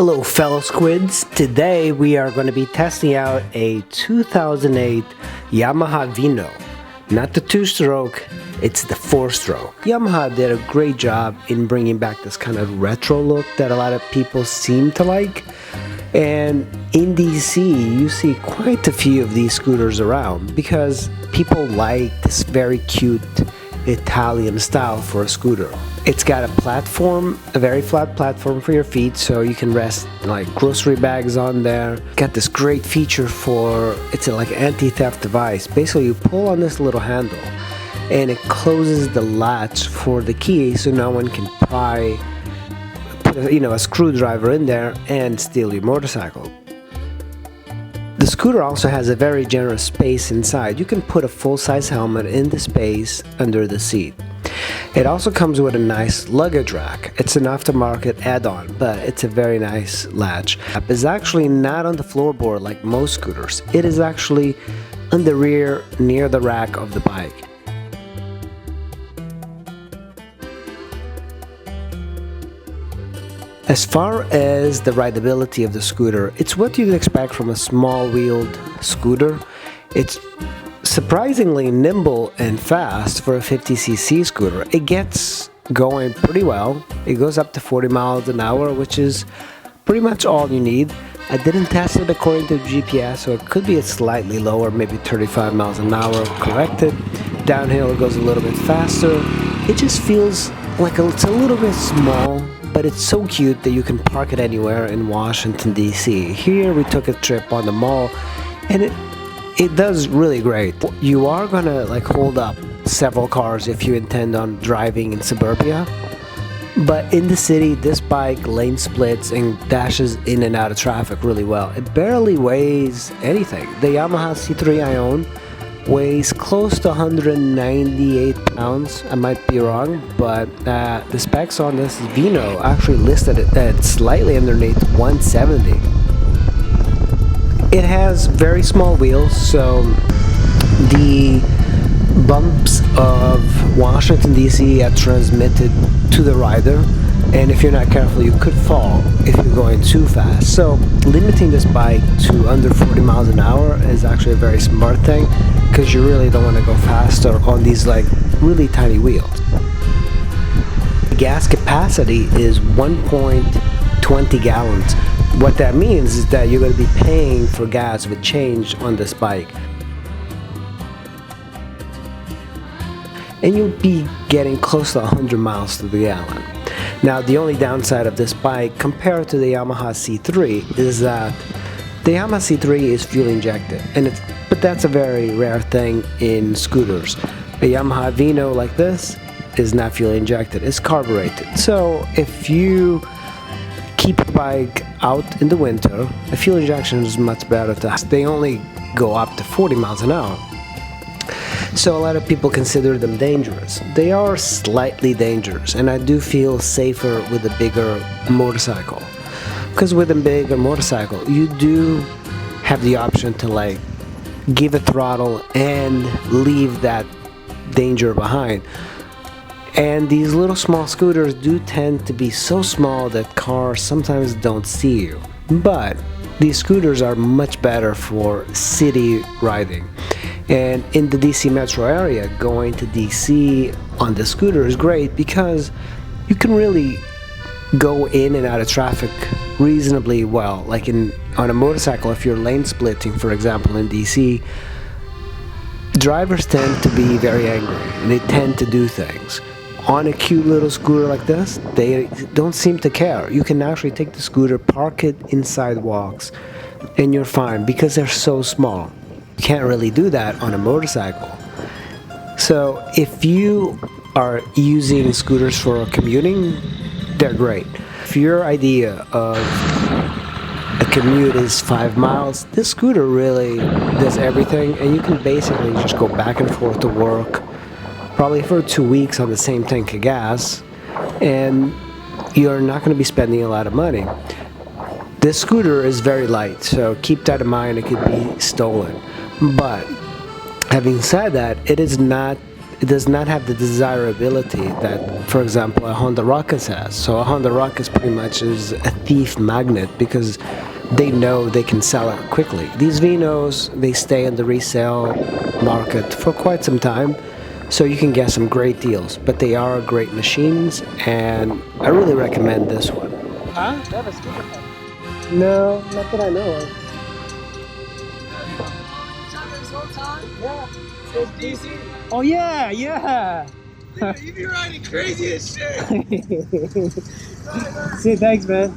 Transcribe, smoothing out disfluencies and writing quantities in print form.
Hello fellow squids, today we are going to be testing out a 2008 Yamaha Vino. Not the 2-stroke, it's the 4-stroke. Yamaha did a great job in bringing back this kind of retro look that a lot of people seem to like. And in DC you see quite a few of these scooters around because people like this very cute Italian style for a scooter. It's got a platform, a very flat platform for your feet, so you can rest like grocery bags on there. Got this great feature for, it's a like anti-theft device. Basically you pull on this little handle and it closes the latch for the key so no one can put a screwdriver in there and steal your motorcycle. The scooter also has a very generous space inside. You can put a full-size helmet in the space under the seat. It also comes with a nice luggage rack. It's an aftermarket add-on, but it's a very nice latch. It's actually not on the floorboard like most scooters. It is actually on the rear near the rack of the bike. As far as the rideability of the scooter, it's what you'd expect from a small-wheeled scooter. It's surprisingly nimble and fast for a 50cc scooter. It gets going pretty well. It goes up to 40 miles an hour, which is pretty much all you need. I didn't test it according to GPS, so it could be a slightly lower, maybe 35 miles an hour corrected. Downhill it goes a little bit faster. It just feels like it's a little bit small, but it's so cute that you can park it anywhere in Washington DC. Here we took a trip on the mall and it does really great. You are gonna hold up several cars if you intend on driving in suburbia, but in the city this bike lane splits and dashes in and out of traffic really well. It barely weighs anything. The Yamaha C3 I own weighs close to 198 pounds. I might be wrong, but the specs on this Vino actually listed it at slightly underneath 170. It has very small wheels, so the bumps of Washington DC are transmitted to the rider, and if you're not careful you could fall if you're going too fast. So limiting this bike to under 40 miles an hour is actually a very smart thing, because you really don't want to go faster on these really tiny wheels. The gas capacity is 1.20 gallons. What that means is that you're going to be paying for gas with change on this bike, and you'll be getting close to 100 miles to the gallon. Now the only downside of this bike compared to the Yamaha C3 is that the Yamaha C3 is fuel injected, but that's a very rare thing in scooters. A Yamaha Vino like this is not fuel injected, it's carbureted. So if you keep a bike out in the winter, a fuel injection is much better. They only go up to 40 miles an hour. So a lot of people consider them dangerous. They are slightly dangerous, and I do feel safer with a bigger motorcycle. Because with a bigger motorcycle, you do have the option to give a throttle and leave that danger behind. And these little small scooters do tend to be so small that cars sometimes don't see you. But these scooters are much better for city riding. And in the DC metro area, going to DC on the scooter is great because you can really go in and out of traffic reasonably well. On a motorcycle, if you're lane splitting, for example, in DC, drivers tend to be very angry and they tend to do things. On a cute little scooter like this, they don't seem to care. You can actually take the scooter, park it in sidewalks, and you're fine because they're so small. You can't really do that on a motorcycle. So if you are using scooters for commuting, they're great. If your idea of a commute is 5 miles, this scooter really does everything, and you can basically just go back and forth to work, probably for 2 weeks on the same tank of gas, and you're not going to be spending a lot of money. This scooter is very light, so keep that in mind. It could be stolen. But having said that, it is not it does not have the desirability that, for example, a Honda Ruckus has. So a Honda Ruckus pretty much is a thief magnet because they know they can sell it quickly. These Vinos, they stay in the resale market for quite some time, so you can get some great deals. But they are great machines, and I really recommend this one. Huh? They have a speakerphone. No, not that I know of. Yeah. It's DC. Oh yeah, yeah. You be riding crazy as shit. See, thanks, man.